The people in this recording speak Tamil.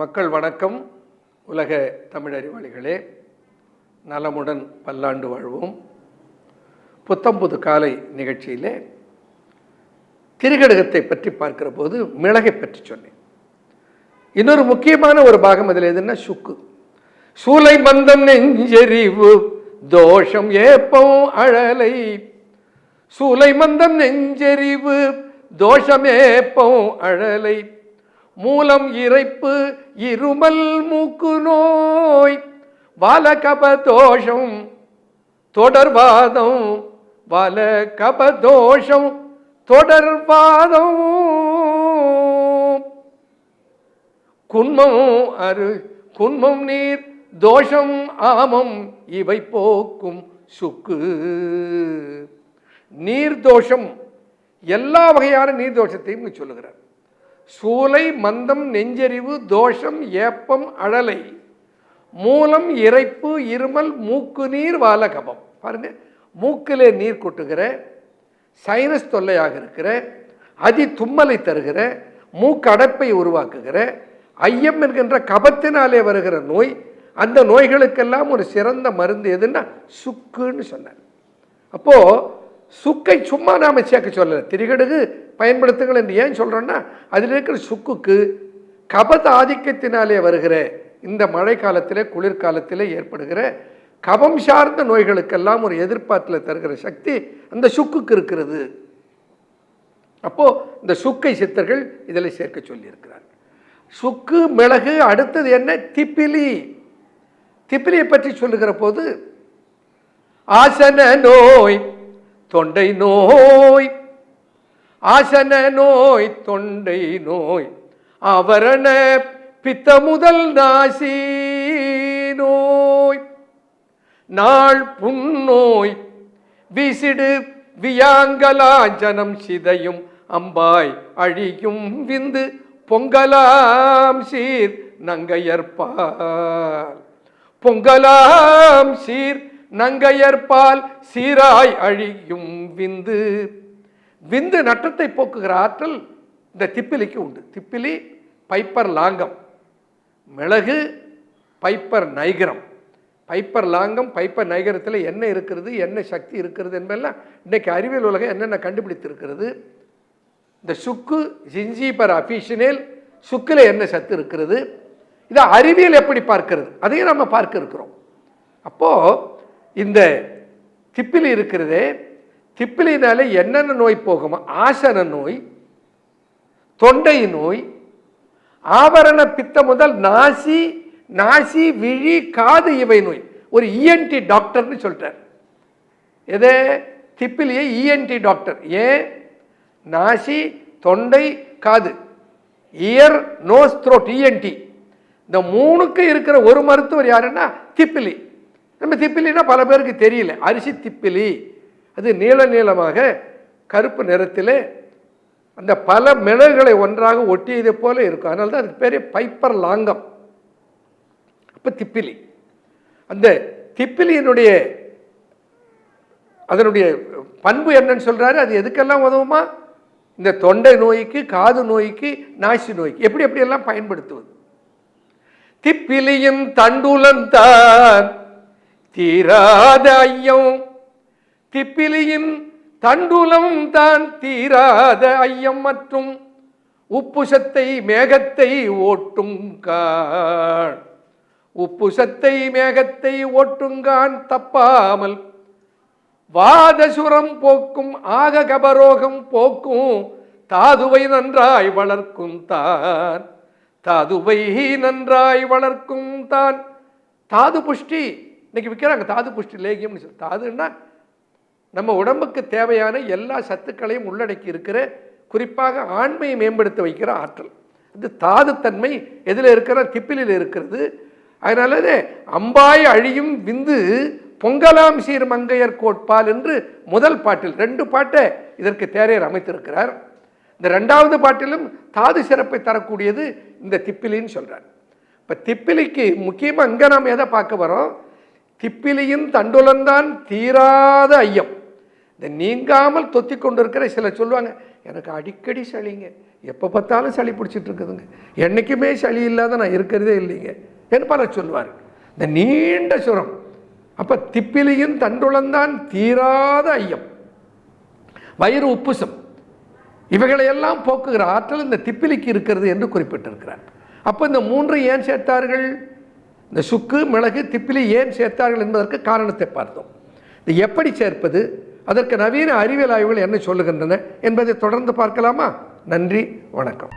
மக்கள் வணக்கம். உலக தமிழறிவாளிகளே, நலமுடன் பல்லாண்டு வாழ்வோம். புத்தம்புது காலை நிகழ்ச்சியிலே திரிகடுகத்தை பற்றி பார்க்கிற போது மிளகை பற்றி சொன்னேன். இன்னொரு முக்கியமான ஒரு பாகம் அதில் எதுன்னா சுக்கு. சூலை மந்தம் நெஞ்செறிவு தோஷம் ஏப்பம் அழலை. சூலை மந்தம் நெஞ்செறிவு தோஷம் ஏப்பம் அழலை. மூலம் இறைப்பு இருமல் மூக்கு நோய் வாலகபதோஷம் தொடர்வாதம். வாலகபதோஷம் தொடர்வாதம். குன்மம் நீர் தோஷம் ஆமம் இவை போக்கும் சுக்கு. நீர்தோஷம், எல்லா வகையான நீர்தோஷத்தையும் சொல்லுகிறார். சூலை மந்தம் நெஞ்செறிவு தோஷம் ஏப்பம் அழலை. மூலம் இறைப்பு இருமல் மூக்கு நீர் வாலகபம். பாருங்க, மூக்கிலே நீர் கொட்டுகிற, சைனஸ் தொல்லையாக இருக்கிற, அதி தும்மலை தருகிற, மூக்கு அடைப்பை உருவாக்குகிற, ஐயம் என்கின்ற கபத்தினாலே வருகிற நோய், அந்த நோய்களுக்கெல்லாம் ஒரு சிறந்த மருந்து எதுன்னா சுக்குன்னு சொன்னார். அப்போ சுக்கை சும்மா நாம சேர்க்க சொல்லலை. திரிகடுகு பயன்படுத்துங்கள் என்று ஏன் சொல்றோம்னா, அதில் இருக்கிற சுக்குக்கு கபத ஆதிக்கத்தினாலே வருகிற இந்த மழை காலத்திலே குளிர்காலத்திலே ஏற்படுகிற கபம் சார்ந்த நோய்களுக்கெல்லாம் ஒரு எதிர்பார்த்தில் தருகிற சக்தி அந்த சுக்குக்கு இருக்கிறது. அப்போ இந்த சுக்கை சித்தர்கள் இதில் சேர்க்க சொல்லி இருக்கிறார். சுக்கு, மிளகு, அடுத்தது என்ன? திப்பிலி. திப்பிலியை பற்றி சொல்லுகிற போது ஆசன நோய், தொண்டை நோய், ஆசன நோய், தொண்டை நோய், ஆவரண பித்த முதல் நாசி நோய், நாள் புண்ணோய், விசிடு வியாங்கலாஞ்சனம் சிதையும் அம்பாய் அழியும் விந்து பொங்கலாம் சீர் நங்கையற்பால். பொங்கலாம் சீர் நங்கையற்பால் சீராய் அழியும் விந்து. விந்து நட்டத்தை போக்குகிற ஆற்றல் இந்த திப்பிலிக்கு உண்டு. திப்பிலி பைப்பர் லாங்கம், மிளகு பைப்பர் நைகரம். பைப்பர் லாங்கம் பைப்பர் நைகரத்தில் என்ன இருக்கிறது, என்ன சக்தி இருக்கிறது என்பதெல்லாம் இன்னைக்கு அறிவியல் உலகம் என்னென்ன கண்டுபிடித்திருக்கிறது. இந்த சுக்கு ஜிஞ்சிபர் அஃபிஷினேல், சுக்கில் என்ன சத்து இருக்கிறது, இதை அறிவியல் எப்படி பார்க்கிறது அதையும் நம்ம பார்க்க இருக்கிறோம். அப்போ இந்த திப்பிலி இருக்கிறதே, திப்பிலினால என்னென்ன நோய் போகுமா? ஆசன நோய், தொண்டை நோய், ஆவரண பித்த முதல் நாசி, நாசி விழி காது இவை நோய். ஒரு இஎன்டி டாக்டர்னு சொல்றார். எதே? திப்பிலியை இஎன்டி டாக்டர். ஏன்? நாசி, தொண்டை, காது, இயர், நோஸ், த்ரோட், இஎன்டி. இந்த மூணுக்கு இருக்கிற ஒரு மருத்துவர் யாருன்னா திப்பிலி. நம்ம திப்பிலினா பல பேருக்கு தெரியல. அரிசி திப்பிலி, அது நீள நீளமாக கருப்பு நிறத்தில் அந்த பல மிளகுகளை ஒன்றாக ஒட்டியதை போல இருக்கும். அதனால தான் அதுக்கு பேர் பைப்பர் லாங்கம். அப்போ திப்பிலி, அந்த திப்பிலியினுடைய அதனுடைய பண்பு என்னன்னு சொல்றாரு. அது எதுக்கெல்லாம் உதவுமா? இந்த தொண்டை நோய்க்கு, காது நோய்க்கு, நாசி நோய்க்கு எப்படி எப்படியெல்லாம் பயன்படுத்துவது. திப்பிலியின் தண்டுலன் தான் தீராத ஐயம். திப்பிலியின் தண்டுலம் தான் தீராத ஐயம் மற்றும் உப்புசத்தை மேகத்தை ஓட்டுங்கான். உப்புசத்தை மேகத்தை ஓட்டுங்கான் தப்பாமல் வாதசுரம் போக்கும் ஆக கபரோகம் போக்கும் தாதுவை நன்றாய் வளர்க்கும் தான். தாதுவை நன்றாய் வளர்க்கும் தான். தாது புஷ்டி இன்னைக்கு விற்கிறாங்க. தாது புஷ்டி லேகியம்னு சொல்லி. தாதுன்னா நம்ம உடம்புக்கு தேவையான எல்லா சத்துக்களையும் உள்ளடக்கி இருக்கிற, குறிப்பாக ஆண்மையை மேம்படுத்த வைக்கிற ஆற்றல். இது தாது தன்மை எதில் இருக்கிற? திப்பிலில் இருக்கிறது. அதனால அம்பாய் அழியும் விந்து பொங்கலாம் சீர் மங்கையர் கோட்பால் என்று முதல் பாட்டில் 2 பாட்டை இதற்கு தேரையர் அமைத்திருக்கிறார். இந்த 2வது பாட்டிலும் தாது சிறப்பை தரக்கூடியது இந்த திப்பிலின்னு சொல்றார். இப்போ திப்பிலிக்கு முக்கியமாக இங்கே நாம் எதை பார்க்க வரோம்? திப்பிலியின் தண்டுலந்தான் தீராத ஐயம். இந்த நீங்காமல் தொத்தி கொண்டு இருக்கிற சிலர் சொல்லுவாங்க, எனக்கு அடிக்கடி சளிங்க, எப்போ பார்த்தாலும் சளி பிடிச்சிட்டு இருக்குதுங்க, என்றைக்குமே சளி இல்லாத நான் இருக்கிறதே இல்லைங்க என்று பலர் சொல்வார். இந்த நீண்ட சுரம். அப்போ திப்பிலியின் தண்டுளந்தான் தீராத ஐயம், வயிறு உப்புசம், இவைகளையெல்லாம் போக்குகிற ஆற்றல் இந்த திப்பிலிக்கு இருக்கிறது என்று குறிப்பிட்டிருக்கிறார். அப்போ இந்த மூன்று ஏன் சேர்த்தார்கள்? இந்த சுக்கு, மிளகு, திப்பிலி ஏன் சேர்த்தார்கள் என்பதற்கு காரணத்தை பார்த்தோம். இது எப்படி சேர்ப்பது, அதற்கு நவீன அறிவியல் ஆய்வுகள் என்ன சொல்லுகின்றன என்பதை தொடர்ந்து பார்க்கலாமா? நன்றி, வணக்கம்.